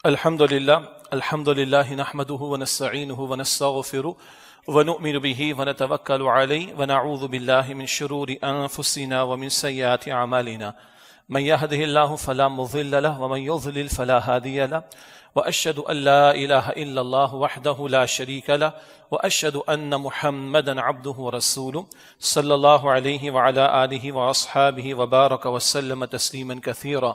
الحمد لله نحمده ونستعينه ونستغفره ونؤمن به ونتوكل عليه ونعوذ بالله من شرور أنفسنا ومن سيئات أعمالنا من يهده الله فلا مضل له ومن يضلل فلا هادي له وأشهد أن لا إله إلا الله وحده لا شريك له وأشهد أن محمدا عبده ورسوله صلى الله عليه وعلى آله وأصحابه وبارك وسلم تسليما كثيرا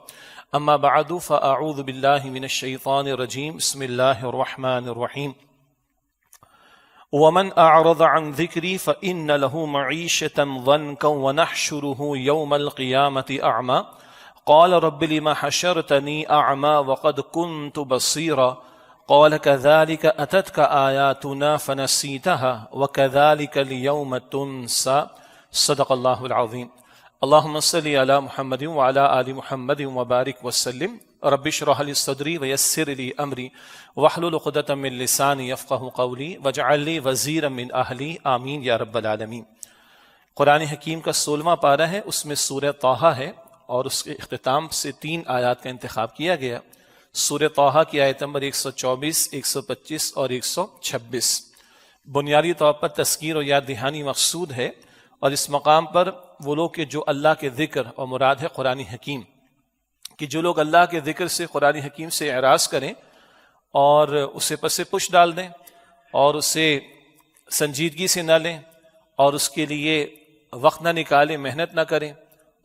أما بعد فأعوذ بالله من الشيطان الرجيم بسم الله الرحمن الرحيم ومن أعرض عن ذكري فإن له معيشة ضنكا ونحشره يوم القيامة أعمى قال رب لما حشرتني أعمى وقد كنت بصيرا قال كذلك أتتك آياتنا فنسيتها وكذلك اليوم تنسى صدق الله العظيم اللهم صل على محمد وعلى آل محمد وبارك وسلم رب اشرح لي صدري ويسر لي أمري واحلل عقدة من لساني يفقهوا قولي واجعل لي وزيرا من أهلي آمين یا رب العالمین۔ قرآن حکیم کا 16واں پارہ ہے، اس میں سورہ طٰہٰ ہے اور اس کے اختتام سے 3 آیات کا انتخاب کیا گیا۔ سورہ طٰہٰ کی آیت نمبر 124، 125 اور 126 بنیادی طور پر تذکیر و یاد دہانی مقصود ہے، اور اس مقام پر وہ لوگ کہ جو اللہ کے ذکر اور مراد ہے قرآن حکیم، کہ جو لوگ اللہ کے ذکر سے قرآن حکیم سے اعراض کریں اور اسے پس پش ڈال دیں اور اسے سنجیدگی سے نہ لیں اور اس کے لیے وقت نہ نکالیں، محنت نہ کریں،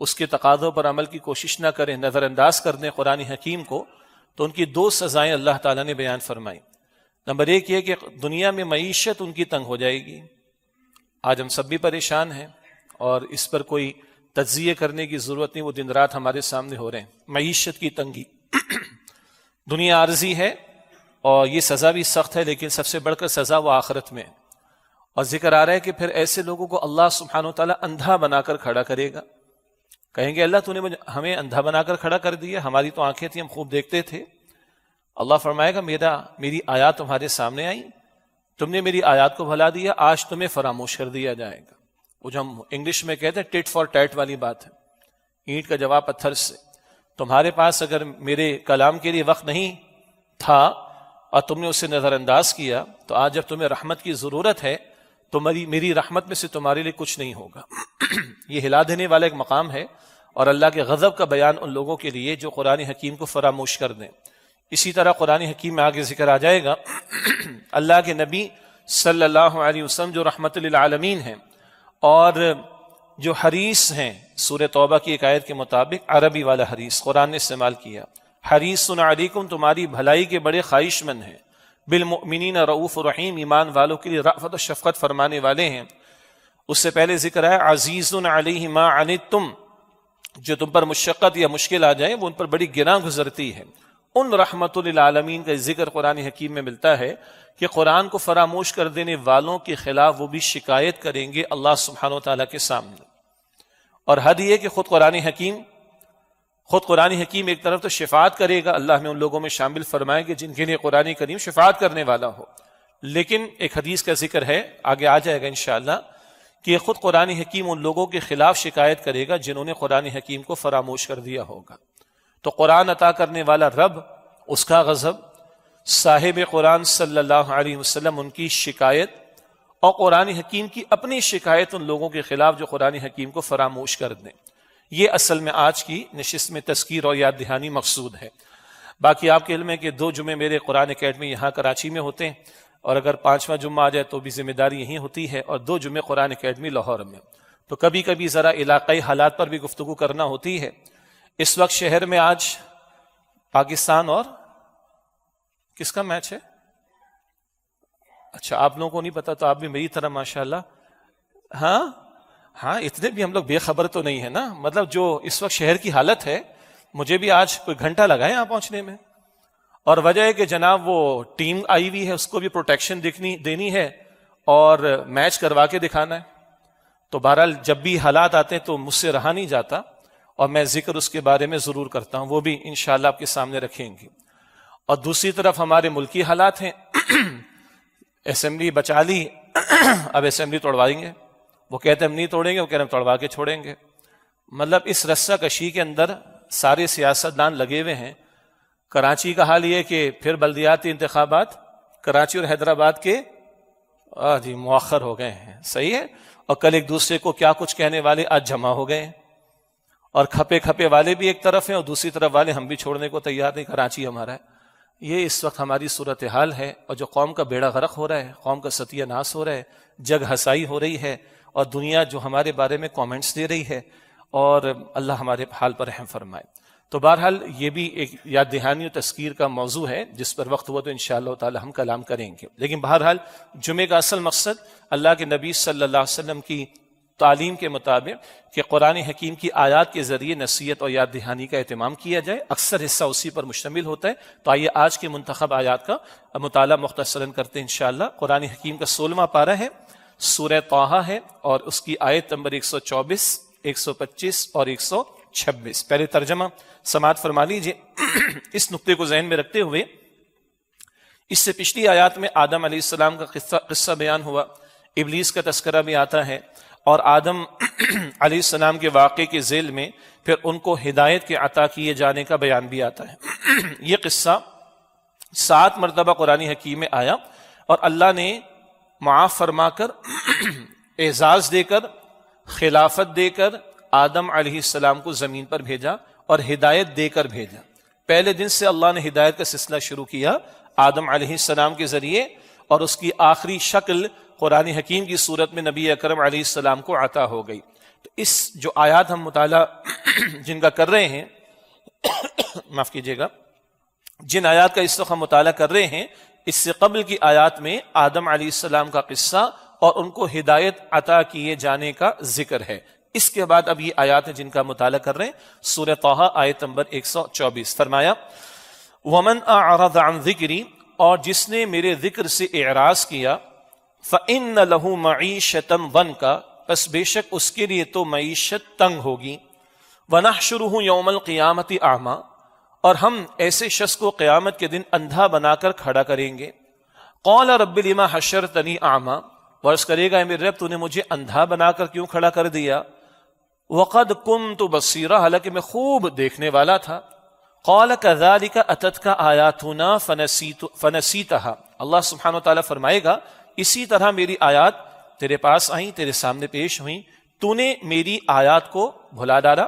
اس کے تقاضوں پر عمل کی کوشش نہ کریں، نظر انداز کر دیں قرآن حکیم کو، تو ان کی 2 سزائیں اللہ تعالیٰ نے بیان فرمائی۔ نمبر 1 یہ کہ دنیا میں معیشت ان کی تنگ ہو جائے گی۔ آج ہم سب بھی پریشان ہیں اور اس پر کوئی تجزیے کرنے کی ضرورت نہیں، وہ دن رات ہمارے سامنے ہو رہے ہیں۔ معیشت کی تنگی، دنیا عارضی ہے اور یہ سزا بھی سخت ہے، لیکن سب سے بڑھ کر سزا وہ آخرت میں ہے۔ اور ذکر آ رہا ہے کہ پھر ایسے لوگوں کو اللہ سبحانہ و تعالیٰ اندھا بنا کر کھڑا کرے گا۔ کہیں گے اللہ تو نے ہمیں اندھا بنا کر کھڑا کر دیا، ہماری تو آنکھیں تھیں، ہم خوب دیکھتے تھے۔ اللہ فرمائے گا میری آیات تمہارے سامنے آئی، تم نے میری آیات کو بھلا دیا، آج تمہیں فراموش کر دیا جائے گا۔ وہ جو ہم انگلش میں کہتے ہیں ٹٹ فار ٹیٹ والی بات ہے، اینٹ کا جواب پتھر سے۔ تمہارے پاس اگر میرے کلام کے لیے وقت نہیں تھا اور تم نے اسے نظر انداز کیا، تو آج جب تمہیں رحمت کی ضرورت ہے تو میری رحمت میں سے تمہارے لیے کچھ نہیں ہوگا۔ یہ ہلا دینے والا ایک مقام ہے اور اللہ کے غضب کا بیان ان لوگوں کے لیے جو قرآن حکیم کو فراموش کر دیں۔ اسی طرح قرآن حکیم میں آگے ذکر آ جائے گا اللہ کے نبی صلی اللہ علیہ وسلم جو رحمت للعالمین ہیں اور جو حریص ہیں، سورہ توبہ کی ایک آیت کے مطابق عربی والا حریص قرآن نے استعمال کیا، حریص علیکم، تمہاری بھلائی کے بڑے خواہش مند ہیں، بالمؤمنین رؤوف رحیم، ایمان والوں کے لیے رأفت و شفقت فرمانے والے ہیں۔ اس سے پہلے ذکر ہے عزیز علیہ ما عنتم، جو تم پر مشقت یا مشکل آ جائے وہ ان پر بڑی گراں گزرتی ہے۔ ان رحمت للعالمین کا ذکر قرآن حکیم میں ملتا ہے کہ قرآن کو فراموش کر دینے والوں کے خلاف وہ بھی شکایت کریں گے اللہ سبحانہ و تعالیٰ کے سامنے۔ اور حد یہ کہ خود قرآن حکیم ایک طرف تو شفاعت کرے گا، اللہ میں ان لوگوں میں شامل فرمائے کہ جن کے لیے قرآن کریم شفاعت کرنے والا ہو، لیکن ایک حدیث کا ذکر ہے، آگے آ جائے گا انشاءاللہ، کہ خود قرآن حکیم ان لوگوں کے خلاف شکایت کرے گا جنہوں نے قرآن حکیم کو فراموش کر دیا ہوگا۔ تو قرآن عطا کرنے والا رب، اس کا غضب، صاحب قرآن صلی اللہ علیہ وسلم ان کی شکایت، اور قرآن حکیم کی اپنی شکایت ان لوگوں کے خلاف جو قرآن حکیم کو فراموش کر دیں۔ یہ اصل میں آج کی نشست میں تذکیر اور یاد دہانی مقصود ہے۔ باقی آپ کے علم ہے کہ 2 جمعے میرے قرآن اکیڈمی یہاں کراچی میں ہوتے ہیں، اور اگر 5واں جمعہ آ جائے تو بھی ذمہ داری یہی ہوتی ہے، اور 2 جمعے قرآن اکیڈمی لاہور میں، تو کبھی کبھی ذرا علاقائی حالات پر بھی گفتگو کرنا ہوتی ہے۔ اس وقت شہر میں آج پاکستان اور کس کا میچ ہے؟ اچھا، آپ لوگوں کو نہیں پتا تو آپ بھی میری طرح ماشاءاللہ ہاں اتنے بھی ہم لوگ بے خبر تو نہیں ہے نا، مطلب جو اس وقت شہر کی حالت ہے، مجھے بھی آج کوئی گھنٹہ لگا ہے یہاں پہنچنے میں، اور وجہ ہے کہ جناب وہ ٹیم آئی ہوئی ہے، اس کو بھی پروٹیکشن دینی ہے اور میچ کروا کے دکھانا ہے۔ تو بہرحال جب بھی حالات آتے ہیں تو مجھ سے رہا نہیں جاتا، اور میں ذکر اس کے بارے میں ضرور کرتا ہوں، وہ بھی انشاءاللہ آپ کے سامنے رکھیں گے۔ اور دوسری طرف ہمارے ملکی حالات ہیں، اسمبلی بچا لی، اب اسمبلی توڑوائیں گے، وہ کہتے ہیں ہم نہیں توڑیں گے، وہ کہہ رہے ہیں ہم توڑوا کے چھوڑیں گے۔ مطلب اس رسہ کشی کے اندر سارے سیاستدان لگے ہوئے ہیں۔ کراچی کا حال یہ کہ پھر بلدیاتی انتخابات کراچی اور حیدرآباد کے جی مؤخر ہو گئے ہیں، صحیح ہے، اور کل ایک دوسرے کو کیا کچھ کہنے والے آج جمع ہو گئے ہیں، اور کھپے کھپے والے بھی ایک طرف ہیں اور دوسری طرف والے ہم بھی چھوڑنے کو تیار نہیں، کراچی ہمارا ہے۔ یہ اس وقت ہماری صورتحال ہے، اور جو قوم کا بیڑا غرق ہو رہا ہے، قوم کا ستیہ ناس ہو رہا ہے، جگ ہسائی ہو رہی ہے، اور دنیا جو ہمارے بارے میں کامنٹس دے رہی ہے، اور اللہ ہمارے حال پر رحم فرمائے۔ تو بہرحال یہ بھی ایک یاد دہانی و تذکیر کا موضوع ہے جس پر وقت ہوا تو انشاءاللہ تعالی ہم کلام کریں گے، لیکن بہرحال جمعے کا اصل مقصد اللہ کے نبی صلی اللہ علیہ وسلم کی تعلیم کے مطابق کہ قرآن حکیم کی آیات کے ذریعے نصیحت اور یاد دہانی کا اہتمام کیا جائے، اکثر حصہ اسی پر مشتمل ہوتا ہے۔ تو آئیے آج کے منتخب آیات کا مطالعہ مختصراً کرتے ہیں انشاءاللہ۔ قرآن حکیم کا 16واں پارہ ہے، سورہ طٰہٰ ہے، اور اس کی آیت نمبر 124، 125 اور 126۔ پہلے ترجمہ سماعت فرما لیجیے۔ اس نقطے کو ذہن میں رکھتے ہوئے اس سے پچھلی آیات میں آدم علیہ السلام کا قصہ بیان ہوا، ابلیس کا تذکرہ بھی آتا ہے، اور آدم علیہ السلام کے واقعے کے ذیل میں پھر ان کو ہدایت کے عطا کیے جانے کا بیان بھی آتا ہے۔ یہ قصہ 7 مرتبہ قرآن حکیم میں آیا، اور اللہ نے معاف فرما کر، اعزاز دے کر، خلافت دے کر آدم علیہ السلام کو زمین پر بھیجا اور ہدایت دے کر بھیجا۔ پہلے دن سے اللہ نے ہدایت کا سلسلہ شروع کیا آدم علیہ السلام کے ذریعے، اور اس کی آخری شکل قرآن حکیم کی صورت میں نبی اکرم علیہ السلام کو عطا ہو گئی۔ تو اس جو آیات ہم مطالعہ جن کا کر رہے ہیں معاف کیجیے گا، جن آیات کا اس وقت ہم مطالعہ کر رہے ہیں، اس سے قبل کی آیات میں آدم علیہ السلام کا قصہ اور ان کو ہدایت عطا کیے جانے کا ذکر ہے۔ اس کے بعد اب یہ آیات ہیں جن کا مطالعہ کر رہے ہیں۔ سورہ طٰہٰ آیت نمبر 124 فرمایا، وَمَنْ أَعْرَضَ عَنْ ذِكْرِي، اور جس نے میرے ذکر سے اعراض کیا، فَإِنَّ لَهُ مَعِيشَةً ضَنْكَ، پس بے شک اس کے لیے تو معیشت تنگ ہوگی، وَنَحْشُرُهُ يَوْمَ الْقِيَامَةِ أَعْمَى، اور ہم ایسے شخص کو قیامت کے دن اندھا بنا کر کھڑا کریں گے۔ قَالَ رَبِّ لِمَا حَشَرْتَنِي أَعْمَى، ورس کرے گا میرے رب تو نے مجھے اندھا بنا کر کیوں کھڑا کر دیا؟ وَقَدْ كُنْتُ بَصِيرًا، حالانکہ میں خوب دیکھنے والا تھا۔ قَالَ كَذَلِكَ أَتَتْكَ آيَاتُنَا فَنَسِيتَهَا، اللہ سبحانہ وتعالیٰ فرمائے گا اسی طرح میری آیات تیرے پاس آئیں، تیرے سامنے پیش ہوئیں، تو نے میری آیات کو بھلا ڈالا۔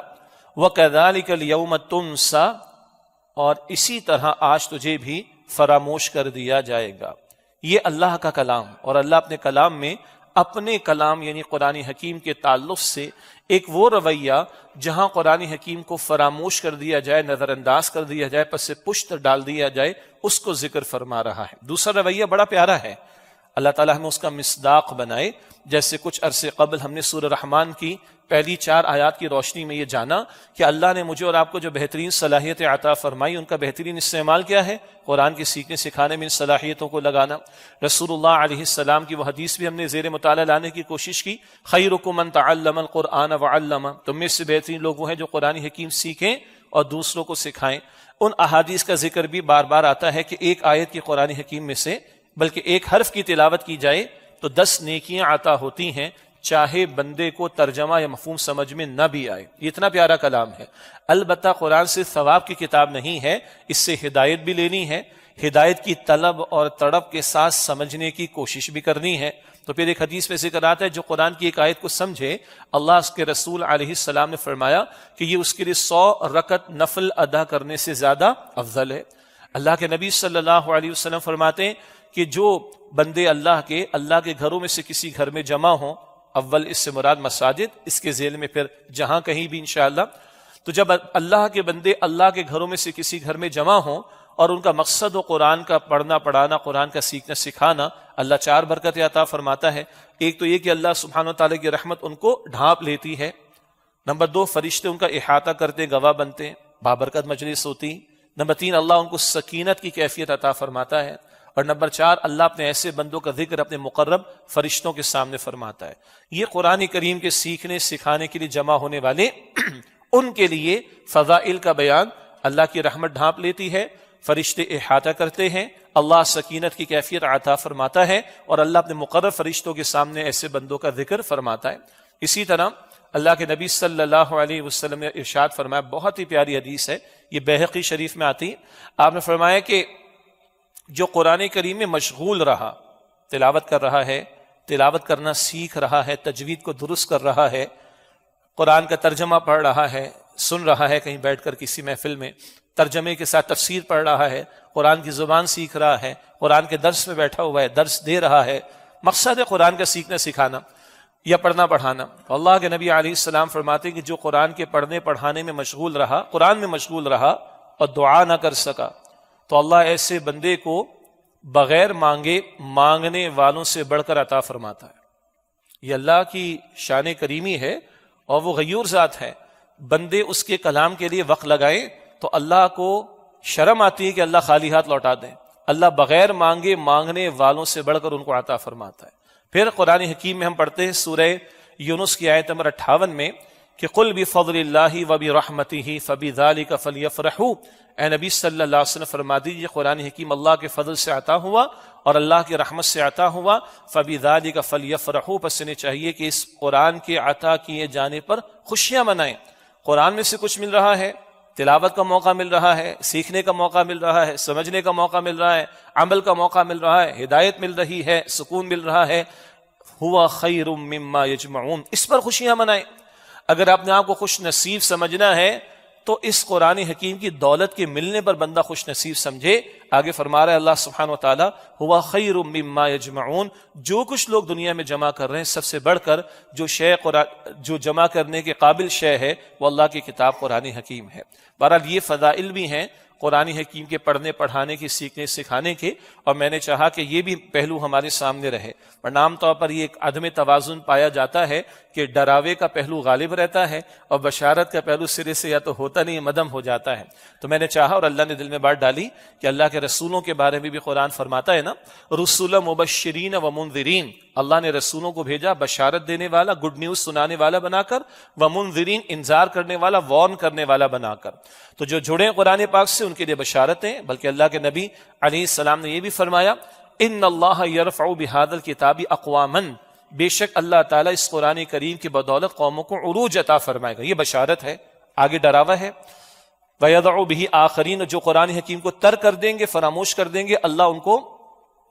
وَكَذَلِكَ الْيَوْمَ تُنْسَى، اور اسی طرح آج تجھے بھی فراموش کر دیا جائے گا۔ یہ اللہ کا کلام، اور اللہ اپنے کلام میں اپنے کلام یعنی قرآن حکیم کے تعلق سے ایک وہ رویہ جہاں قرآن حکیم کو فراموش کر دیا جائے، نظر انداز کر دیا جائے، پس سے پشت ڈال دیا جائے، اس کو ذکر فرما رہا ہے۔ دوسرا رویہ بڑا پیارا ہے، اللہ تعالیٰ ہمیں اس کا مصداق بنائے۔ جیسے کچھ عرصے قبل ہم نے سورہ رحمان کی پہلی 4 آیات کی روشنی میں یہ جانا کہ اللہ نے مجھے اور آپ کو جو بہترین صلاحیت عطا فرمائی، ان کا بہترین استعمال کیا ہے؟ قرآن کے سیکھنے سکھانے میں ان صلاحیتوں کو لگانا۔ رسول اللہ علیہ السلام کی وہ حدیث بھی ہم نے زیر مطالعہ لانے کی کوشش کی، خیرکم من تعلم القرآن وعلمہ، تم میں سے بہترین لوگ وہ ہیں جو قرآن حکیم سیکھیں اور دوسروں کو سکھائیں۔ ان احادیث کا ذکر بھی بار بار آتا ہے کہ ایک آیت کی قرآن حکیم میں سے بلکہ ایک حرف کی تلاوت کی جائے تو 10 نیکیاں عطا ہوتی ہیں، چاہے بندے کو ترجمہ یا مفہوم سمجھ میں نہ بھی آئے۔ یہ اتنا پیارا کلام ہے۔ البتہ قرآن سے ثواب کی کتاب نہیں ہے، اس سے ہدایت بھی لینی ہے، ہدایت کی طلب اور تڑپ کے ساتھ سمجھنے کی کوشش بھی کرنی ہے۔ تو پھر ایک حدیث میں ذکر آتا ہے جو قرآن کی ایک آیت کو سمجھے، اللہ اس کے رسول علیہ السلام نے فرمایا کہ یہ اس کے لیے 100 رکعت نفل ادا کرنے سے زیادہ افضل ہے۔ اللہ کے نبی صلی اللہ علیہ وسلم فرماتے ہیں کہ جو بندے اللہ کے گھروں میں سے کسی گھر میں جمع ہوں، اول اس سے مراد مساجد، اس کے ذیل میں پھر جہاں کہیں بھی انشاءاللہ، تو جب اللہ کے بندے اللہ کے گھروں میں سے کسی گھر میں جمع ہوں اور ان کا مقصد ہو قرآن کا پڑھنا پڑھانا، قرآن کا سیکھنا سکھانا، اللہ 4 برکتیں عطا فرماتا ہے۔ ایک تو یہ کہ اللہ سبحانہ وتعالیٰ کی رحمت ان کو ڈھانپ لیتی ہے، نمبر 2 فرشتے ان کا احاطہ کرتے گواہ بنتے ہیں، بابرکت مجلس ہوتی، نمبر 3 اللہ ان کو سکینت کی کیفیت عطا فرماتا ہے، اور نمبر 4 اللہ اپنے ایسے بندوں کا ذکر اپنے مقرب فرشتوں کے سامنے فرماتا ہے۔ یہ قرآن کریم کے سیکھنے سکھانے کے لیے جمع ہونے والے ان کے لیے فضائل کا بیان، اللہ کی رحمت ڈھانپ لیتی ہے، فرشتے احاطہ کرتے ہیں، اللہ سکینت کی کیفیت عطا فرماتا ہے، اور اللہ اپنے مقرب فرشتوں کے سامنے ایسے بندوں کا ذکر فرماتا ہے۔ اسی طرح اللہ کے نبی صلی اللہ علیہ وسلم نے ارشاد فرمایا، بہت ہی پیاری حدیث ہے، یہ بیہقی شریف میں آتی ہے، آپ نے فرمایا کہ جو قرآن کریم میں مشغول رہا، تلاوت کر رہا ہے، تلاوت کرنا سیکھ رہا ہے، تجوید کو درست کر رہا ہے، قرآن کا ترجمہ پڑھ رہا ہے، سن رہا ہے کہیں بیٹھ کر کسی محفل میں، ترجمے کے ساتھ تفسیر پڑھ رہا ہے، قرآن کی زبان سیکھ رہا ہے، قرآن کے درس میں بیٹھا ہوا ہے، درس دے رہا ہے، مقصد ہے قرآن کا سیکھنا سکھانا یا پڑھنا پڑھانا۔ اللہ کے نبی علیہ السلام فرماتے ہیں کہ جو قرآن کے پڑھنے پڑھانے میں مشغول رہا، قرآن میں مشغول رہا اور دعا نہ کر سکا، تو اللہ ایسے بندے کو بغیر مانگے مانگنے والوں سے بڑھ کر عطا فرماتا ہے۔ یہ اللہ کی شان کریمی ہے اور وہ غیور ذات ہے، بندے اس کے کلام کے لیے وقت لگائیں تو اللہ کو شرم آتی ہے کہ اللہ خالی ہاتھ لوٹا دیں، اللہ بغیر مانگے مانگنے والوں سے بڑھ کر ان کو عطا فرماتا ہے۔ پھر قرآن حکیم میں ہم پڑھتے ہیں سورہ یونس کی آیت نمبر 58 میں کہ قل بفضل اللہ وبرحمتہ فبذلک فلیفرحوا، اے نبی صلی اللہ علیہ وسلم فرما دیجیے قرآن حکیم اللہ کے فضل سے عطا ہوا اور اللہ کی رحمت سے عطا ہوا، فبذلک فلیفرحوا، پس انہیں چاہیے کہ اس قرآن کے عطا کیے جانے پر خوشیاں منائیں۔ قرآن میں سے کچھ مل رہا ہے، تلاوت کا موقع مل رہا ہے، سیکھنے کا موقع مل رہا ہے، سمجھنے کا موقع مل رہا ہے، عمل کا موقع مل رہا ہے، ہدایت مل رہی ہے، سکون مل رہا ہے، ہوا خیر مما یجمعون، اس پر خوشیاں منائیں۔ اگر اپنے آپ کو خوش نصیب سمجھنا ہے تو اس قرآن حکیم کی دولت کے ملنے پر بندہ خوش نصیب سمجھے۔ آگے فرما رہا ہے اللہ سبحانہ و تعالیٰ، ہوا خیر مما یجمعون، جو کچھ لوگ دنیا میں جمع کر رہے ہیں سب سے بڑھ کر جو جمع کرنے کے قابل شے ہے وہ اللہ کی کتاب قرآن حکیم ہے۔ بہرحال یہ فضائل بھی ہیں قرآن حکیم کے پڑھنے پڑھانے کے، سیکھنے سکھانے کے، اور میں نے چاہا کہ یہ بھی پہلو ہمارے سامنے رہے، ورنہ عام طور پر یہ ایک عدم توازن پایا جاتا ہے کہ ڈراوے کا پہلو غالب رہتا ہے اور بشارت کا پہلو سرے سے یا تو ہوتا نہیں، مدم ہو جاتا ہے۔ تو میں نے چاہا اور اللہ نے دل میں بات ڈالی کہ اللہ کے رسولوں کے بارے میں بھی قرآن فرماتا ہے نا، رسول مبشرین و منذرین، اللہ نے رسولوں کو بھیجا بشارت دینے والا، گڈ نیوز سنانے والا بنا کر، ومنذرین، انذار کرنے والا، وارن کرنے والا بنا کر۔ تو جو جڑے قرآن پاک سے ان کے لیے بشارتیں، بلکہ اللہ کے نبی علیہ السلام نے یہ بھی فرمایا، ان اللہ یرفع بہذا الکتاب اقواما، بے شک اللہ تعالیٰ اس قرآن کریم کی بدولت قوموں کو عروج عطا فرمائے گا۔ یہ بشارت ہے، آگے ڈراوا ہے۔ وَيَضَعُ بِهِ آخَرِينَ، جو قرآن حکیم کو ترک کر دیں گے، فراموش کر دیں گے، اللہ ان کو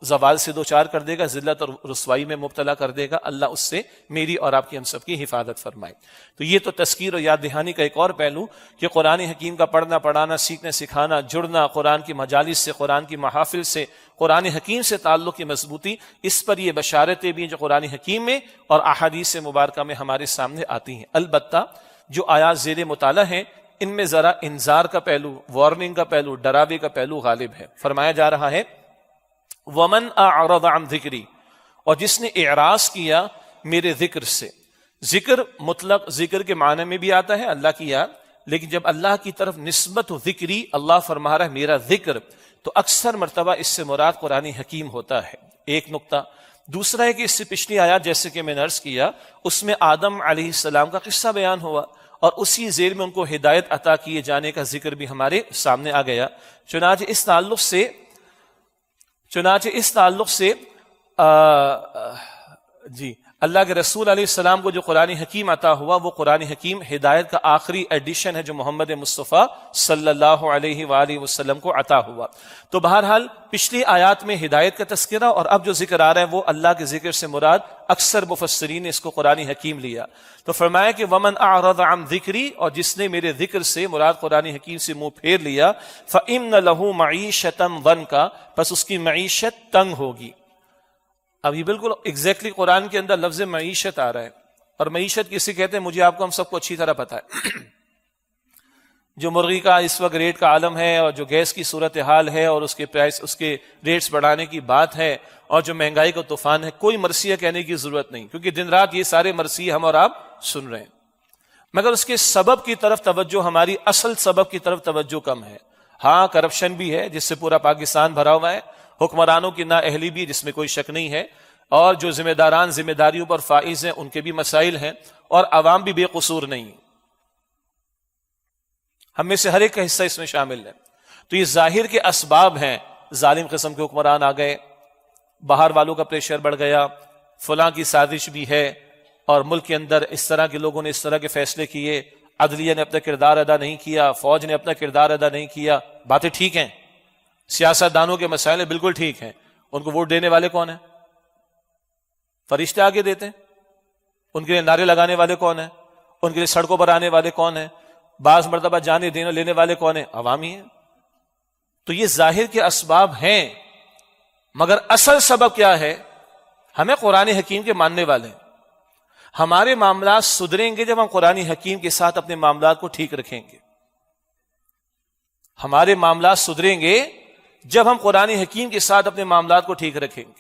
زوال سے دوچار کر دے گا، ذلت اور رسوائی میں مبتلا کر دے گا۔ اللہ اس سے میری اور آپ کی ہم سب کی حفاظت فرمائے۔ تو یہ تو تذکیر اور یاد دہانی کا ایک اور پہلو کہ قرآن حکیم کا پڑھنا پڑھانا، سیکھنا سکھانا، جڑنا قرآن کی مجالس سے، قرآن کی محافل سے، قرآن حکیم سے تعلق کی مضبوطی، اس پر یہ بشارتیں بھی جو قرآن حکیم میں اور احادیث مبارکہ میں ہمارے سامنے آتی ہیں۔ البتہ جو آیات زیر مطالعہ ہیں ان میں ذرا انذار کا پہلو، وارننگ کا پہلو، ڈراوے کا پہلو غالب ہے۔ فرمایا جا رہا ہے ومن اعرض عن ذکری، اور جس نے اعراض کیا میرے ذکر سے۔ ذکر مطلق ذکر کے معنی میں بھی آتا ہے اللہ کی یاد، لیکن جب اللہ کی طرف نسبت ذکری، اللہ فرما رہا ہے میرا ذکر، تو اکثر مرتبہ اس سے مراد قرآن حکیم ہوتا ہے۔ ایک نقطہ۔ دوسرا ہے کہ اس سے پچھلی آیات جیسے کہ میں نے عرض کیا اس میں آدم علیہ السلام کا قصہ بیان ہوا اور اسی ذیل میں ان کو ہدایت عطا کیے جانے کا ذکر بھی ہمارے سامنے آ گیا۔ چنانچہ اس تعلق سے اللہ کے رسول علیہ السلام کو جو قرآن حکیم عطا ہوا وہ قرآن حکیم ہدایت کا آخری ایڈیشن ہے جو محمد مصطفیٰ صلی اللہ علیہ وآلہ وسلم کو عطا ہوا۔ تو بہرحال پچھلی آیات میں ہدایت کا تذکرہ اور اب جو ذکر آ رہا ہے وہ اللہ کے ذکر سے مراد اکثر مفسرین نے اس کو قرآن حکیم لیا۔ تو فرمایا کہ ومن اعرض عن ذکری، اور جس نے میرے ذکر سے مراد قرآن حکیم سے منہ پھیر لیا، فإن له معیشة ضنکا، پس اس کی معیشت تنگ ہوگی۔ اب یہ بالکل ایگزیکٹلی قرآن کے اندر لفظ معیشت آ رہا ہے، اور معیشت کسی کہتے ہیں مجھے آپ کو ہم سب کو اچھی طرح پتہ ہے۔ جو مرغی کا اس وقت ریٹ کا عالم ہے اور جو گیس کی صورتحال ہے اور اس کے پرائس، اس کے ریٹس بڑھانے کی بات ہے اور جو مہنگائی کا طوفان ہے، کوئی مرثیہ کہنے کی ضرورت نہیں، کیونکہ دن رات یہ سارے مرثیے ہم اور آپ سن رہے ہیں، مگر اس کے سبب کی طرف توجہ، ہماری اصل سبب کی طرف توجہ کم ہے۔ ہاں کرپشن بھی ہے جس سے پورا پاکستان بھرا ہوا ہے، حکمرانوں کی نااہلی بھی جس میں کوئی شک نہیں ہے، اور جو ذمہ داران ذمہ داریوں پر فائز ہیں ان کے بھی مسائل ہیں، اور عوام بھی بے قصور نہیں، ہم میں سے ہر ایک کا حصہ اس میں شامل ہے۔ تو یہ ظاہر کے اسباب ہیں، ظالم قسم کے حکمران آ گئے، باہر والوں کا پریشر بڑھ گیا، فلاں کی سازش بھی ہے، اور ملک کے اندر اس طرح کے لوگوں نے اس طرح کے فیصلے کیے، عدلیہ نے اپنا کردار ادا نہیں کیا، فوج نے اپنا کردار ادا نہیں کیا، باتیں ٹھیک ہیں، سیاست دانوں کے مسائل بالکل ٹھیک ہیں، ان کو ووٹ دینے والے کون ہیں؟ فرشتے آگے دیتے ہیں؟ ان کے لیے نعرے لگانے والے کون ہیں؟ ان کے لیے سڑکوں پر آنے والے کون ہیں؟ بعض مرتبہ جانے دینے لینے والے کون ہیں؟ عوامی ہیں۔ تو یہ ظاہر کے اسباب ہیں، مگر اصل سبب کیا ہے؟ ہمیں قرآن حکیم کے ماننے والے ہیں۔ ہمارے معاملات سدھریں گے جب ہم قرآن حکیم کے ساتھ اپنے معاملات کو ٹھیک رکھیں گے۔ ہمارے معاملات سدھریں گے جب ہم قرآن حکیم کے ساتھ اپنے معاملات کو ٹھیک رکھیں گے۔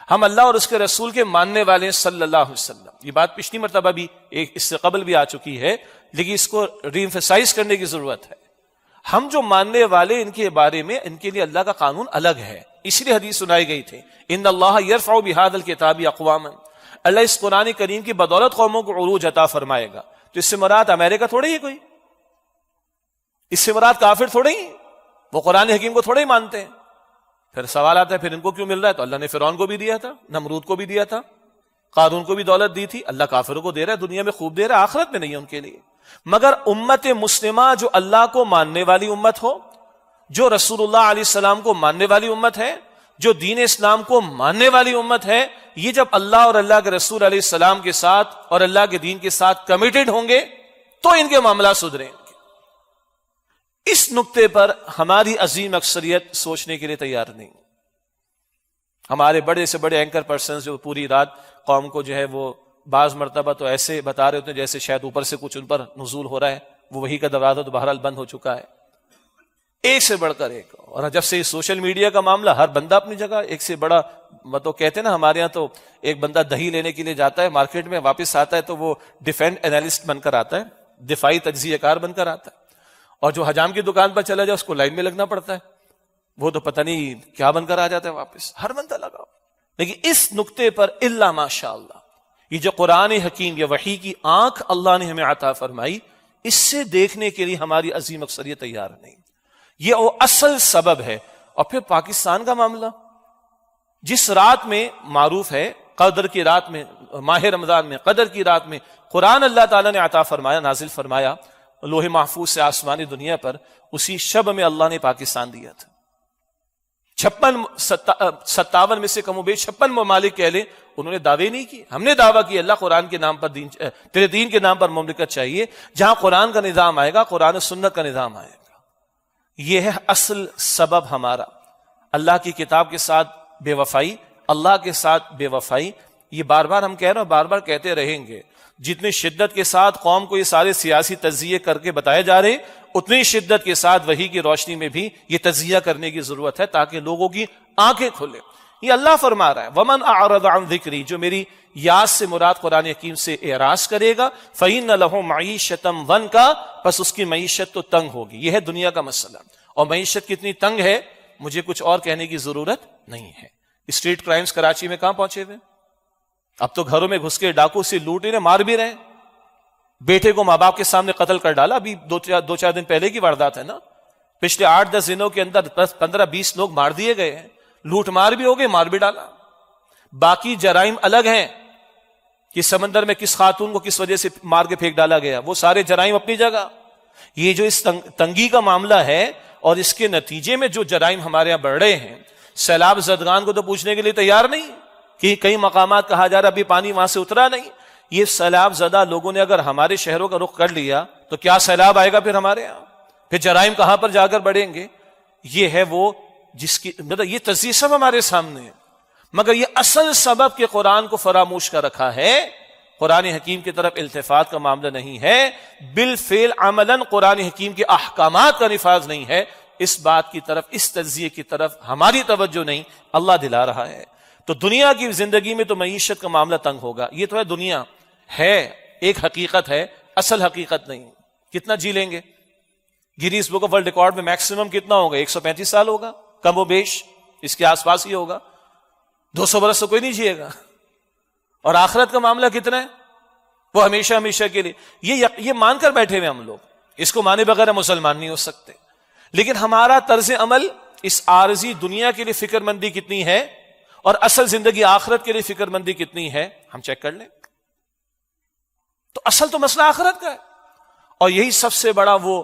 ہم اللہ اور اس کے رسول کے ماننے والے ہیں صلی اللہ علیہ وسلم۔ یہ بات پچھلی مرتبہ بھی اس سے قبل بھی آ چکی ہے، لیکن اس کو ری ایمفسائز کرنے کی ضرورت ہے۔ ہم جو ماننے والے ان کے بارے میں، ان کے لیے اللہ کا قانون الگ ہے، اس لیے حدیث سنائی گئی تھی، ان اللہ یرفع بہذا الکتاب اقواما، اللہ اس قرآن کریم کی بدولت قوموں کو عروج عطا فرمائے گا۔ تو اس سے مراد امریکہ تھوڑے ہی، کوئی اس سے مراد کافر تھوڑے ہی، وہ قرآن حکیم کو تھوڑے ہی مانتے ہیں۔ پھر سوال آتا ہے پھر ان کو کیوں مل رہا ہے؟ تو اللہ نے فرعون کو بھی دیا تھا، نمرود کو بھی دیا تھا، قارون کو بھی دولت دی تھی، اللہ کافروں کو دے رہا ہے، دنیا میں خوب دے رہا ہے، آخرت میں نہیں ہے ان کے لیے۔ مگر امت مسلمہ جو اللہ کو ماننے والی امت ہو، جو رسول اللہ علیہ السلام کو ماننے والی امت ہے، جو دین اسلام کو ماننے والی امت ہے، یہ جب اللہ اور اللہ کے رسول علیہ السلام کے ساتھ اور اللہ کے دین کے ساتھ کمیٹڈ ہوں گے تو ان کے معاملات سدھریں گے۔ اس نقطے پر ہماری عظیم اکثریت سوچنے کے لیے تیار نہیں۔ ہمارے بڑے سے بڑے اینکر پرسنز جو پوری رات قوم کو جو ہے وہ بعض مرتبہ تو ایسے بتا رہے ہوتے ہیں جیسے شاید اوپر سے کچھ ان پر نزول ہو رہا ہے، وہ وہی کا دروازہ تو بہرحال بند ہو چکا ہے، ایک سے بڑھ کر ایک۔ اور جب سے سوشل میڈیا کا معاملہ، ہر بندہ اپنی جگہ ایک سے بڑا، تو کہتے ہیں نا ہمارے یہاں تو ایک بندہ دہی لینے کے لیے جاتا ہے مارکیٹ میں، واپس آتا ہے تو وہ ڈیفینس اینالسٹ بن کر آتا ہے، دفاعی تجزیہ کار بن کر آتا ہے، اور جو حجام کی دکان پر چلا جائے اس کو لائن میں لگنا پڑتا ہے، وہ تو پتہ نہیں کیا بن کر آ جاتا ہے واپس، ہر بندہ لگا۔ لیکن اس نقطے پر الا ماشاء اللہ، یہ جو قرآن حکیم، یہ وحی کی آنکھ اللہ نے ہمیں عطا فرمائی، اس سے دیکھنے کے لیے ہماری عظیم اکثریت تیار نہیں۔ یہ وہ اصل سبب ہے۔ اور پھر پاکستان کا معاملہ، جس رات میں معروف ہے قدر کی رات میں، ماہ رمضان میں قدر کی رات میں قرآن اللہ تعالیٰ نے عطا فرمایا، نازل فرمایا لوح محفوظ سے آسمانی دنیا پر، اسی شب میں اللہ نے پاکستان دیا تھا۔ 57 میں سے کم و بیش 56 ممالک کہہ لیں، انہوں نے دعوے نہیں کی، ہم نے دعویٰ کیا اللہ قرآن کے نام پر تیرے دین کے نام پر مملکت چاہیے، جہاں قرآن کا نظام آئے گا، قرآن و سنت کا نظام آئے گا۔ یہ ہے اصل سبب ہمارا، اللہ کی کتاب کے ساتھ بے وفائی، اللہ کے ساتھ بے وفائی۔ یہ بار بار ہم کہہ رہے ہیں، بار بار کہتے رہیں گے، جتنی شدت کے ساتھ قوم کو یہ سارے سیاسی تجزیے کر کے بتائے جا رہے ہیں، اتنی شدت کے ساتھ وحی کی روشنی میں بھی یہ تجزیہ کرنے کی ضرورت ہے تاکہ لوگوں کی آنکھیں کھلے۔ یہ اللہ فرما رہا ہے وَمَنْ أَعْرَضَ عَنْ ذِكْرِي، جو میری یاد سے مراد قرآن حکیم سے اعراض کرے گا، فَإِنَّ لَهُ مَعِيشَةً ضَنْكًا، پس اس کی معیشت تو تنگ ہوگی۔ یہ ہے دنیا کا مسئلہ، اور معیشت کتنی تنگ ہے مجھے کچھ اور کہنے کی ضرورت نہیں ہے۔ اسٹریٹ کرائمز کراچی میں کہاں پہنچے ہوئے؟ اب تو گھروں میں گھس کے ڈاکو سے لوٹ رہے، مار بھی رہے، بیٹے کو ماں باپ کے سامنے قتل کر ڈالا، ابھی دو چار دن پہلے کی واردات ہے نا، پچھلے 8-10 دنوں کے اندر 15-20 لوگ مار دیے گئے ہیں، لوٹ مار بھی ہو گئے، مار بھی ڈالا۔ باقی جرائم الگ ہیں کہ سمندر میں کس خاتون کو کس وجہ سے مار کے پھینک ڈالا گیا، وہ سارے جرائم اپنی جگہ۔ یہ جو اس تنگی کا معاملہ ہے اور اس کے نتیجے میں جو جرائم ہمارے یہاں بڑھ رہے ہیں، سیلاب زدگان کو تو پوچھنے کے لیے تیار نہیں کہ کئی مقامات کہا جا رہا ابھی پانی وہاں سے اترا نہیں۔ یہ سیلاب زدہ لوگوں نے اگر ہمارے شہروں کا رخ کر لیا تو کیا سیلاب آئے گا پھر ہمارے یہاں، پھر جرائم کہاں پر جا کر بڑھیں گے۔ یہ ہے وہ جس کی یہ تجزیہ سب ہمارے سامنے ہے، مگر یہ اصل سبب کہ قرآن کو فراموش کر رکھا ہے، قرآن حکیم کی طرف التفات کا معاملہ نہیں ہے، بالفعل عملاً قرآن حکیم کے احکامات کا نفاذ نہیں ہے، اس بات کی طرف، اس تجزیے کی طرف ہماری توجہ نہیں، اللہ دلا رہا ہے۔ تو دنیا کی زندگی میں تو معیشت کا معاملہ تنگ ہوگا، یہ تو ہے، دنیا ہے، ایک حقیقت ہے، اصل حقیقت نہیں۔ کتنا جی لیں گے؟ Guinness book of world record میں میکسیمم کتنا ہوگا؟ 135 سال ہوگا، کم و بیش اس کے آس پاس ہی ہوگا، 200 برس تو کوئی نہیں جیے گا۔ اور آخرت کا معاملہ کتنا ہے؟ وہ ہمیشہ ہمیشہ کے لیے۔ یہ مان کر بیٹھے ہوئے ہم لوگ، اس کو مانے بغیر مسلمان نہیں ہو سکتے۔ لیکن ہمارا طرز عمل اس عارضی دنیا کے لیے فکر مندی کتنی ہے اور اصل زندگی آخرت کے لیے فکر مندی کتنی ہے، ہم چیک کر لیں۔ تو اصل تو مسئلہ آخرت کا ہے، اور یہی سب سے بڑا وہ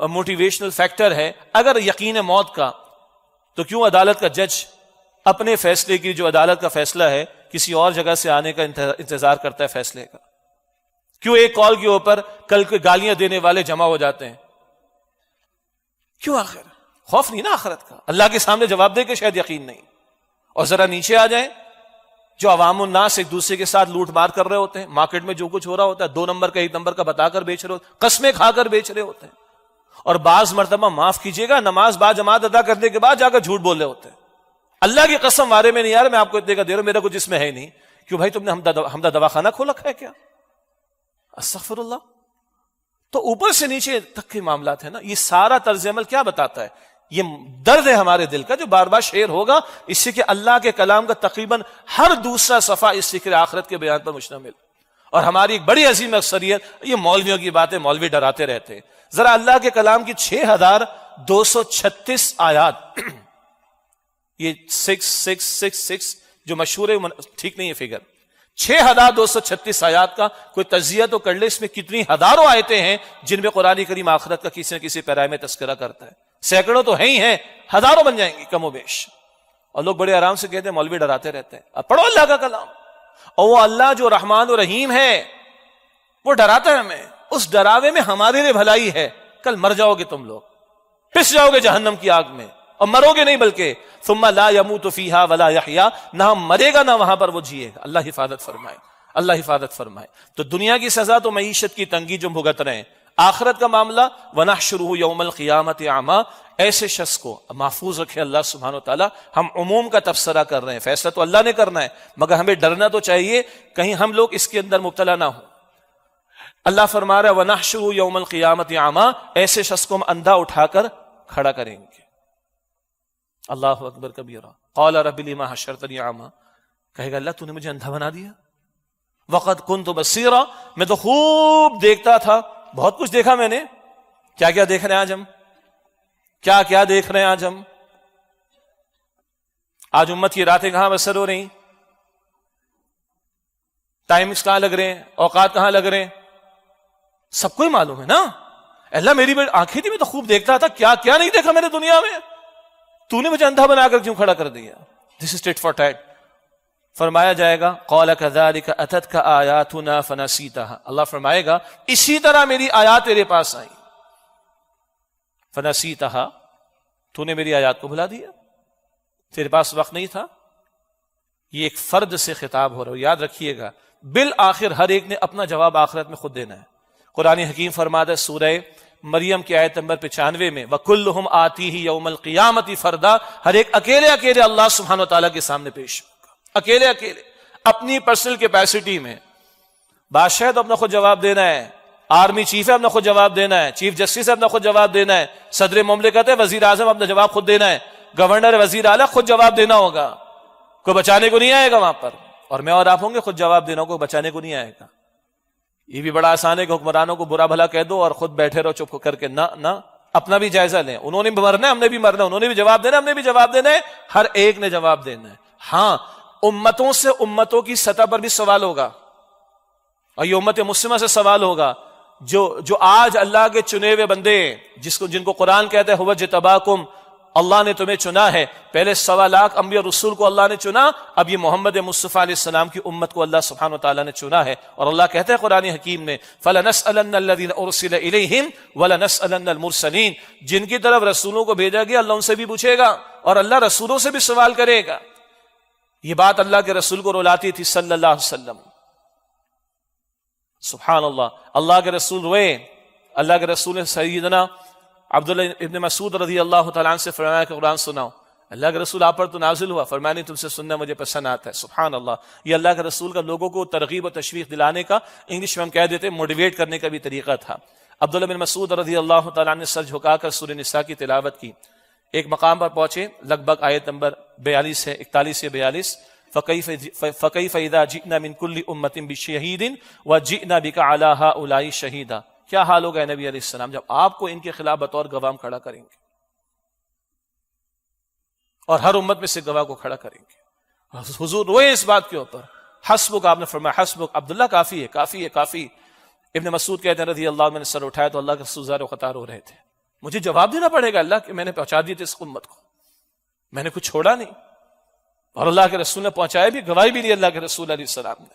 موٹیویشنل فیکٹر ہے۔ اگر یقین موت کا، تو کیوں عدالت کا جج اپنے فیصلے کی، جو عدالت کا فیصلہ ہے، کسی اور جگہ سے آنے کا انتظار کرتا ہے فیصلے کا؟ کیوں ایک کال کے اوپر کل کے گالیاں دینے والے جمع ہو جاتے ہیں؟ کیوں؟ آخر خوف نہیں نا آخرت کا، اللہ کے سامنے جواب دے کے شاید یقین نہیں۔ اور ذرا نیچے آ جائیں، جو عوام الناس ایک دوسرے کے ساتھ لوٹ مار کر رہے ہوتے ہیں، مارکیٹ میں جو کچھ ہو رہا ہوتا ہے، 2 نمبر کا 1 نمبر کا بتا کر بیچ رہے ہوتے ہیں، قسمیں کھا کر بیچ رہے ہوتے ہیں، اور بعض مرتبہ معاف کیجیے گا نماز با جماعت ادا کرنے کے بعد جا کر جھوٹ بول رہے ہوتے ہیں، اللہ کی قسم وارے میں نہیں یار، میں آپ کو اتنے کا دے رہا ہوں، میرا کچھ اس میں ہے نہیں۔ کیوں بھائی، تم نے حمدہ دواخانہ کھول رکھا ہے کیا؟ استغفر اللہ۔ تو اوپر سے نیچے تک کے معاملات ہیں نا، یہ سارا طرز عمل کیا بتاتا ہے؟ یہ درد ہے ہمارے دل کا جو بار بار شیئر ہوگا، اس سے کہ اللہ کے کلام کا تقریباً ہر دوسرا صفحہ اس ذکر آخرت کے بیان پر مشتمل، اور ہماری ایک بڑی عظیم اکثریت، یہ مولویوں کی باتیں، مولوی ڈراتے رہتے ہیں۔ ذرا اللہ کے کلام کی 6236 آیات، یہ 6666 جو مشہور ہے، ٹھیک نہیں ہے فگر، 6236 آیات کا کوئی تجزیہ تو کر لے، اس میں کتنی ہزاروں آیتیں ہیں جن میں قرآن کریم آخرت کا کسی نہ کسی پیرائے میں تذکرہ کرتا ہے، سینکڑوں تو ہیں ہی ہیں، ہزاروں بن جائیں گی کم و بیش، اور لوگ بڑے آرام سے کہتے ہیں مولوی ڈراتے رہتے ہیں۔ اب پڑھو اللہ کا کلام، اور وہ اللہ جو رحمان و رحیم ہے وہ ڈراتا ہے ہمیں، اس ڈراوے میں ہمارے لیے بھلائی ہے۔ کل مر جاؤ گے تم لوگ، پس جاؤ گے جہنم کی آگ میں، اور مرو گے نہیں بلکہ ثم لا يموت فيها ولا يحيى، نہ مرے گا نہ وہاں پر وہ جیے گا۔ اللہ حفاظت فرمائے، اللہ حفاظت فرمائے۔ تو دنیا کی سزا تو معیشت کی تنگی جو بھگت رہے ہیں، آخرت کا معاملہ وَنَحْشُرُهُ يَوْمَ الْقِيَامَةِ أَعْمَىٰ، ایسے شخص کو محفوظ رکھے اللہ سبحانہ وتعالیٰ۔ ہم عموم کا تبصرہ کر رہے ہیں، فیصلہ تو اللہ نے کرنا ہے، مگر ہمیں ڈرنا تو چاہیے کہیں ہم لوگ اس کے اندر مبتلا نہ ہوں۔ اللہ فرما رہا ہے وَنَحْشُرُهُ يَوْمَ الْقِيَامَةِ أَعْمَىٰ، ایسے شخص کو ہم اندھا اٹھا کر کھڑا کریں گے۔ اللہ اکبر کبیرہ۔ قال رب لما حشرتنی اعمیٰ، کہے گا اللہ تو نے مجھے اندھا بنا دیا، وقد كنت بصیرا، میں تو خوب دیکھتا تھا، بہت کچھ دیکھا میں نے۔ کیا کیا دیکھ رہے ہیں آج ہم؟ کیا کیا دیکھ رہے ہیں آج ہم؟ آج امت کی راتیں کہاں بسر ہو رہی، ٹائمز کہاں لگ رہے ہیں، اوقات کہاں لگ رہے ہیں، سب کو ہی معلوم ہے نا۔ اللہ میری آنکھیں تھی، میں تو خوب دیکھتا تھا، کیا کیا نہیں دیکھا میں نے دنیا میں، تو نے مجھے اندھا بنا کر کیوں کھڑا کر دیا؟ دس از ٹٹ فار ٹیٹ۔ فرمایا جائے گا قال كذلك اتتك آیاتنا فنسیتها، اللہ فرمائے گا اسی طرح میری آیات تیرے پاس آئیں، فنسیتها، تو نے میری آیات کو بھلا دیا، تیرے پاس وقت نہیں تھا۔ یہ ایک فرد سے خطاب ہو رہا ہے، یاد رکھیے گا، بالآخر ہر ایک نے اپنا جواب آخرت میں خود دینا ہے۔ قرآن حکیم فرماتا ہے سورہ مریم کی آیت نمبر 95 میں وَكُلُّهُمْ آتِيهِ يَوْمَ الْقِيَامَةِ فَرْدًا، ہر ایک اکیلے اکیلے اللہ سبحانہ وتعالیٰ کے سامنے پیش ہوگا، اکیلے اکیلے اپنی پرسنل کیپیسٹی میں۔ بادشاہ تو اپنا خود جواب دینا ہے، آرمی چیف ہے اپنا خود جواب دینا ہے، چیف جسٹس ہے اپنا خود جواب دینا ہے، صدر مملکت ہے، وزیر اعظم اپنا جواب خود دینا ہے، گورنر وزیر اعلیٰ خود جواب دینا ہوگا، کوئی بچانے کو نہیں آئے گا وہاں پر، اور میں اور آپ ہوں گے خود جواب دینا، کوئی بچانے کو نہیں آئے گا۔ یہ بھی بڑا آسان ہے کہ حکمرانوں کو برا بھلا کہہ دو اور خود بیٹھے رہو چپ کر کے، نہ نہ، اپنا بھی جائزہ لیں، انہوں نے بھی مرنا ہے، ہم نے بھی مرنا ہے، انہوں نے بھی جواب دینا ہے، ہم نے بھی جواب دینا ہے، ہر ایک نے جواب دینا ہے۔ ہاں، امتوں سے امتوں کی سطح پر بھی سوال ہوگا، اور یہ امت مسلمہ سے سوال ہوگا، جو آج اللہ کے چنے ہوئے بندے جن کو قرآن کہتے ہیں هو اجتباکم، اللہ نے تمہیں چنا ہے۔ پہلے 1.25 لاکھ انبیاء رسول کو اللہ نے چنا، اب یہ محمد مصطفیٰ علیہ السلام کی امت کو اللہ سبحانہ وتعالیٰ نے چنا ہے، اور اللہ کہتے ہیں قرآن حکیم میں فَلَنَسْأَلَنَّ الَّذِينَ أُرْسِلَ إِلَيْهِمْ وَلَنَسْأَلَنَّ الْمُرْسَلِينَ، جن کی طرف رسولوں کو بھیجا گیا اللہ ان سے بھی پوچھے گا، اور اللہ رسولوں سے بھی سوال کرے گا۔ یہ بات اللہ کے رسول کو رلاتی تھی صلی اللہ علیہ وسلم۔ سبحان اللہ، اللہ کے رسول روئے، اللہ کے رسول نے سیدنا عبداللہ ابن مسعود رضی اللہ تعالیٰ عنہ سے فرمایا کہ قرآن سناؤ۔ اللہ کے رسول آپ پر تو نازل ہوا، فرمایا نہیں تم سے سننا مجھے پسند آتا ہے۔ سبحان اللہ، یہ اللہ کے رسول کا لوگوں کو ترغیب و تشویق دلانے کا، انگلش میں ہم کہہ دیتے موٹیویٹ کرنے کا بھی طریقہ تھا۔ عبداللہ بن مسعود رضی اللہ تعالیٰ عنہ نے سر جھکا کر سورہ نساء کی تلاوت کی، ایک مقام پر پہنچے، لگ بھگ آیت نمبر 42 ہے، 41 یا 42، فَكَيْفَ إِذَا جِئْنَا مِن كُلِّ أُمَّةٍ بِشَهِيدٍ وَجِئْنَا بِكَ عَلَىٰ هَٰؤُلَاءِ شَهِيدًا، کیا حال ہوگا نبی علیہ السلام جب آپ کو ان کے خلاف بطور گواہ کھڑا کریں گے، اور ہر امت میں سے گواہ کو کھڑا کریں گے۔ حضور روئے اس بات کے اوپر، حسبک، آپ نے فرمایا حسبک، عبداللہ کافی ہے، کافی ہے، کافی۔ ابن مسعود کہتے ہیں رضی اللہ عنہ، میں نے سر اٹھایا تو اللہ کے رسول ظاہر و قطار ہو رہے تھے. مجھے جواب دینا پڑے گا اللہ کہ میں نے پہنچا دیے تھے اس امت کو، میں نے کچھ چھوڑا نہیں، اور اللہ کے رسول نے پہنچایا بھی، گواہی بھی دی اللہ کے رسول علیہ السلام نے.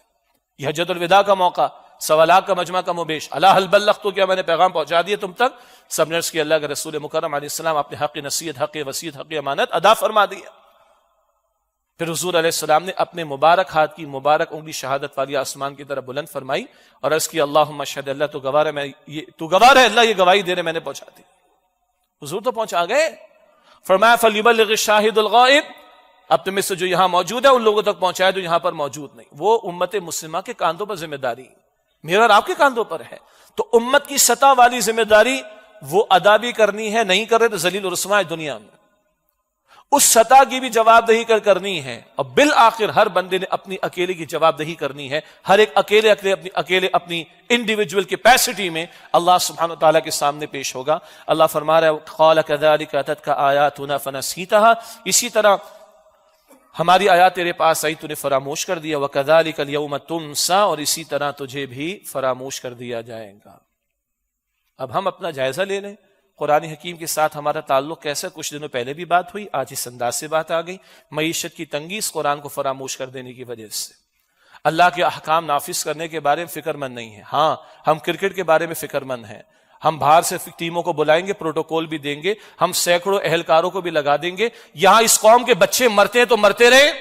یہ حجۃ الوداع کا موقع، سوالات کا مجمع کا مبیش، اللہ حل بلغت، تو کیا میں نے پیغام پہنچا دیے تم تک؟ سب نے عرض کیا اللہ کے رسول مکرم علیہ السلام اپنے حق نصیحت، حق وصیت، حق امانت ادا فرما دیا. پھر حضور علیہ السلام نے اپنے مبارک ہاتھ کی مبارک انگلی شہادت والی آسمان کی طرف بلند فرمائی اور عرض کی اللہم اشہد، اللہ تو گواہ ہے، تو گواہ ہے، اللہ یہ گواہی دے رہے میں نے پہنچا دی. حضور تو پہنچا گئے. فرمایا فلیبلغ الشاہد الغائب، اب تم میں سے جو یہاں موجود ہے ان لوگوں تک پہنچایا جو یہاں پر موجود نہیں. وہ امت مسلمہ کے کاندھوں پر ذمہ داری، میرا اور آپ کے کاندھوں پر ہے. تو امت کی سطح والی ذمہ داری وہ ادا بھی کرنی ہے، نہیں کر رہے تو ذلیل و رسوا ہے دنیا میں. اس سطح کی بھی جواب دہی کرنی ہے، اور بالآخر ہر بندے نے اپنی اکیلے کی جواب دہی کرنی ہے. ہر ایک اکیلے اپنی انڈیویجول کیپیسٹی میں اللہ سبحانہ وتعالیٰ کے سامنے پیش ہوگا. اللہ فرما رہا ہے قال كذلك اتتك آیاتنا فنسیتها، اسی طرح ہماری آیات تیرے پاس آئی تو نے فراموش کر دیا. وَكَذَلِكَ الْيَوْمَ تُنْسَى، اور اسی طرح تجھے بھی فراموش کر دیا جائے گا. اب ہم اپنا جائزہ لے لیں، قرآن حکیم کے ساتھ ہمارا تعلق کیسا؟ کچھ دنوں پہلے بھی بات ہوئی، آج اس انداز سے بات آ گئی. معیشت کی تنگی اس قرآن کو فراموش کر دینے کی وجہ سے. اللہ کے احکام نافذ کرنے کے بارے میں فکر مند نہیں ہے. ہاں ہم کرکٹ کے بارے میں فکر مند ہیں، ہم باہر سے ٹیموں کو بلائیں گے، پروٹوکول بھی دیں گے، ہم سینکڑوں اہلکاروں کو بھی لگا دیں گے. یہاں اس قوم کے بچے مرتے ہیں تو مرتے رہے،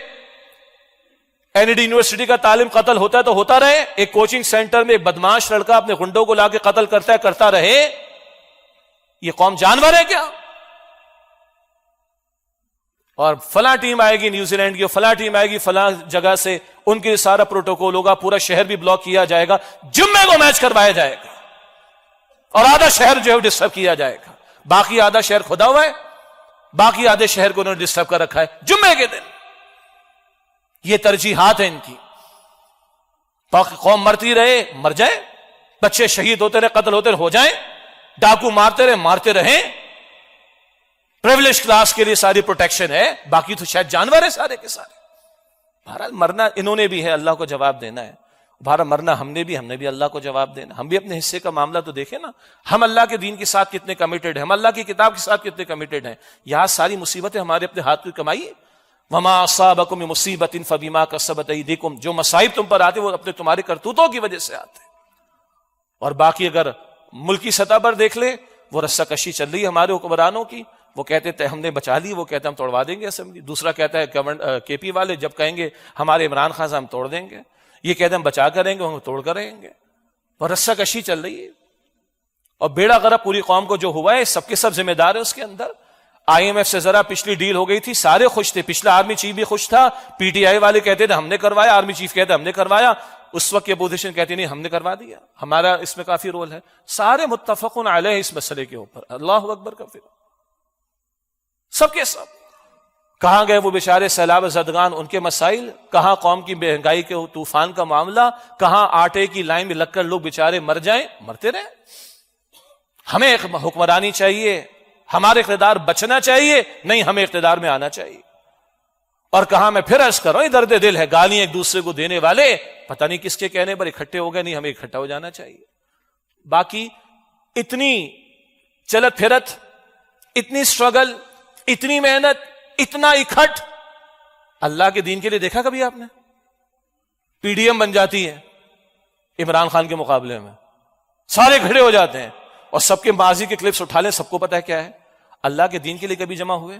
این ڈی یونیورسٹی کا طالب قتل ہوتا ہے تو ہوتا رہے، ایک کوچنگ سینٹر میں ایک بدماش لڑکا اپنے گنڈوں کو لا کے قتل کرتا ہے، کرتا رہے. یہ قوم جانور ہے کیا؟ اور فلاں ٹیم آئے گی نیوزی لینڈ کی، اور فلاں ٹیم آئے گی فلاں جگہ سے، ان کے سارا پروٹوکول ہوگا، پورا شہر بھی بلاک کیا جائے گا، جمعے کو میچ کروایا جائے گا اور آدھا شہر جو ہے ڈسٹرب کیا جائے گا، باقی آدھا شہر کھدا ہوا ہے، باقی آدھے شہر کو انہوں نے ڈسٹرب کر رکھا ہے جمعے کے دن. یہ ترجیحات ہیں ان کی. باقی قوم مرتی رہے، مر جائے، بچے شہید ہوتے رہے، قتل ہوتے رہے، ہو جائیں، ڈاکو مارتے رہے، مارتے رہیں. پریولیج کلاس کے لیے ساری پروٹیکشن ہے، باقی تو شاید جانور ہے سارے کے سارے. بہرحال مرنا انہوں نے بھی ہے، اللہ کو جواب دینا ہے. بھارا مرنا ہم نے بھی اللہ کو جواب دینا. ہم بھی اپنے حصے کا معاملہ تو دیکھیں نا، ہم اللہ کے دین کے ساتھ کتنے کمیٹڈ ہیں، ہم اللہ کی کتاب کے ساتھ کتنے کمیٹڈ ہیں. یہاں ساری مصیبتیں ہمارے اپنے ہاتھ کی کمائی. وما اصابکم من مصیبت فبما کسبت ایدیکم، جو مصائب تم پر آتے وہ اپنے تمہارے کرتوتوں کی وجہ سے آتے. اور باقی اگر ملکی سطح پر دیکھ لیں، وہ رسہ کشی چل رہی ہے ہمارے حکمرانوں کی. وہ کہتے تھے ہم نے بچا لی، وہ کہتے ہم توڑوا دیں گے اسمبلی. دوسرا کہتا ہے کے پی والے جب کہیں گے ہمارے عمران خان ہم توڑ دیں گے، یہ کہتے ہیں ہم بچا کریں گے، ہم توڑ کر رہیں گے. اور رسہ کشی چل رہی ہے، اور بیڑا غرق پوری قوم کو جو ہوا ہے سب کے سب ذمہ دار ہے اس کے اندر. آئی ایم ایف سے ذرا پچھلی ڈیل ہو گئی تھی، سارے خوش تھے، پچھلا آرمی چیف بھی خوش تھا، پی ٹی آئی والے کہتے تھے ہم نے کروایا، آرمی چیف کہتے ہم نے کروایا، اس وقت کی اپوزیشن کہتی نہیں ہم نے کروا دیا، ہمارا اس میں کافی رول ہے. سارے متفقون علیہ اس مسئلے کے اوپر. اللہ اکبر کبیر، سب کے سب. کہاں گئے وہ بیچارے سیلاب زدگان، ان کے مسائل؟ کہاں قوم کی مہنگائی کے طوفان کا معاملہ؟ کہاں آٹے کی لائن میں لگ کر لوگ بیچارے مر جائیں، مرتے رہے. ہمیں ایک حکمرانی چاہیے، ہمارے اقتدار بچنا چاہیے، نہیں ہمیں اقتدار میں آنا چاہیے. اور کہاں میں پھر عرض کر رہا ہوں، درد دل ہے، گالیاں ایک دوسرے کو دینے والے پتہ نہیں کس کے کہنے پر اکٹھے ہو گئے. نہیں، ہمیں اکٹھا ہو جانا چاہیے. باقی اتنی چلت پھرت، اتنی سٹرگل، اتنی محنت، اتنا اکٹھ اللہ کے دین کے لیے دیکھا کبھی آپ نے؟ پی ڈی ایم بن جاتی ہے عمران خان کے مقابلے میں، سارے کھڑے ہو جاتے ہیں، اور سب کے ماضی کے کلپس اٹھا لیں، سب کو پتا ہے کیا ہے. اللہ کے دین کے لیے کبھی جمع ہوئے؟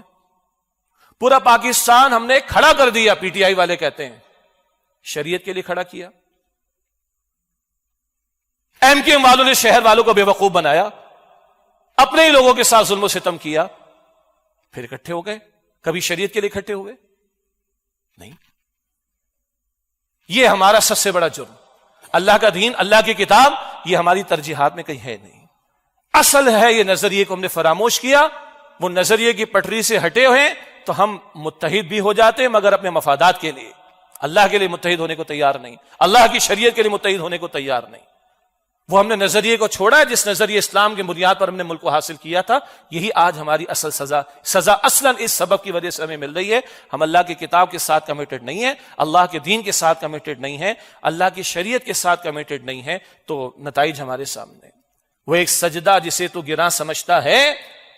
پورا پاکستان ہم نے کھڑا کر دیا، پی ٹی آئی والے کہتے ہیں شریعت کے لیے کھڑا کیا. ایم کیو ایم والوں نے شہر والوں کو بے وقوف بنایا، اپنے ہی لوگوں کے ساتھ ظلم و ستم کیا، پھر اکٹھے ہو گئے. کبھی شریعت کے لیے اکٹھے ہوئے؟ نہیں. یہ ہمارا سب سے بڑا جرم. اللہ کا دین، اللہ کی کتاب، یہ ہماری ترجیحات میں کہیں ہے نہیں. اصل ہے یہ نظریے کو ہم نے فراموش کیا. وہ نظریے کی پٹری سے ہٹے ہوئے تو ہم متحد بھی ہو جاتے مگر اپنے مفادات کے لیے. اللہ کے لیے متحد ہونے کو تیار نہیں، اللہ کی شریعت کے لیے متحد ہونے کو تیار نہیں. وہ ہم نے نظریے کو چھوڑا ہے جس نظریے اسلام کی بنیاد پر ہم نے ملک کو حاصل کیا تھا. یہی آج ہماری اصل سزا اصلاً اس سبب کی وجہ سے ہمیں مل رہی ہے. ہم اللہ کی کتاب کے ساتھ کمیٹڈ نہیں ہیں, اللہ کے دین کے ساتھ کمیٹڈ نہیں ہیں, اللہ کی شریعت کے ساتھ کمیٹڈ نہیں ہیں, تو نتائج ہمارے سامنے. وہ ایک سجدہ جسے تو گراں سمجھتا ہے,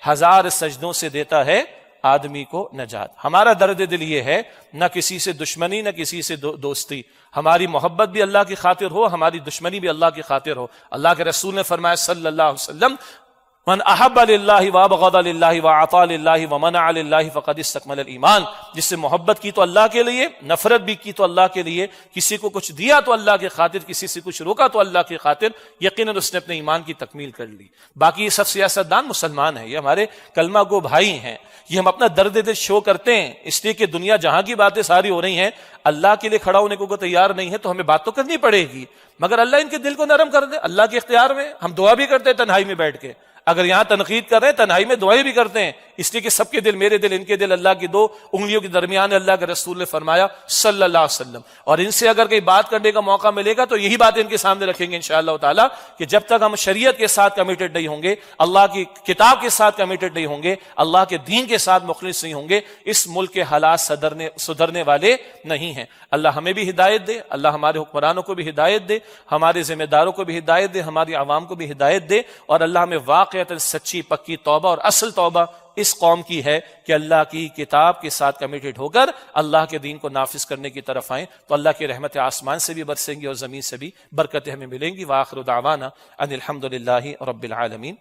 1000 سجدوں سے دیتا ہے آدمی کو نجات. ہمارا درد دل یہ ہے, نہ کسی سے دشمنی نہ کسی سے دوستی, ہماری محبت بھی اللہ کی خاطر ہو, ہماری دشمنی بھی اللہ کی خاطر ہو. اللہ کے رسول نے فرمایا صلی اللہ علیہ وسلم, من احب للہ وابغض للہ واعطى للہ ومنع للہ فقد استکمل الایمان. جس سے محبت کی تو اللہ کے لیے, نفرت بھی کی تو اللہ کے لیے, کسی کو کچھ دیا تو اللہ کی خاطر, کسی سے کچھ روکا تو اللہ کی خاطر, یقیناً اس نے اپنے ایمان کی تکمیل کر لی. باقی یہ سب سیاستدان مسلمان ہیں, یہ ہمارے کلمہ گو بھائی ہیں. یہ ہم اپنا درد دل شو کرتے ہیں اس لیے کہ دنیا جہاں کی باتیں ساری ہو رہی ہیں, اللہ کے لیے کھڑا ہونے کو تیار نہیں ہے, تو ہمیں بات تو کرنی پڑے گی, مگر اللہ ان کے دل کو نرم کر دے. اللہ کے اختیار میں. ہم دعا بھی کرتے ہیں تنہائی میں بیٹھ کے, اگر یہاں تنقید کر رہے ہیں تنہائی میں دعائیں بھی کرتے ہیں, اس لیے کہ سب کے دل, میرے دل, ان کے دل اللہ کی 2 انگلیوں کے درمیان اللہ کے رسول نے فرمایا صلی اللہ علیہ وسلم. اور ان سے اگر کہیں بات کرنے کا موقع ملے گا تو یہی بات ان کے سامنے رکھیں گے انشاءاللہ تعالیٰ, کہ جب تک ہم شریعت کے ساتھ کمیٹڈ نہیں ہوں گے, اللہ کی کتاب کے ساتھ کمیٹڈ نہیں ہوں گے, اللہ کے دین کے ساتھ مخلص نہیں ہوں گے, اس ملک کے حالات سدھرنے والے نہیں ہیں. اللہ ہمیں بھی ہدایت دے, اللہ ہمارے حکمرانوں کو بھی ہدایت دے, ہمارے ذمہ داروں کو بھی ہدایت دے, ہماری عوام کو بھی ہدایت دے, اور اللہ ہمیں واقعتاً سچی پکی توبہ, اور اصل توبہ اس قوم کی ہے کہ اللہ کی کتاب کے ساتھ کمیٹڈ ہو کر اللہ کے دین کو نافذ کرنے کی طرف آئیں, تو اللہ کی رحمت آسمان سے بھی برسیں گی اور زمین سے بھی برکتیں ہمیں ملیں گی. وآخر دعوانا ان الحمد للہ رب العالمین.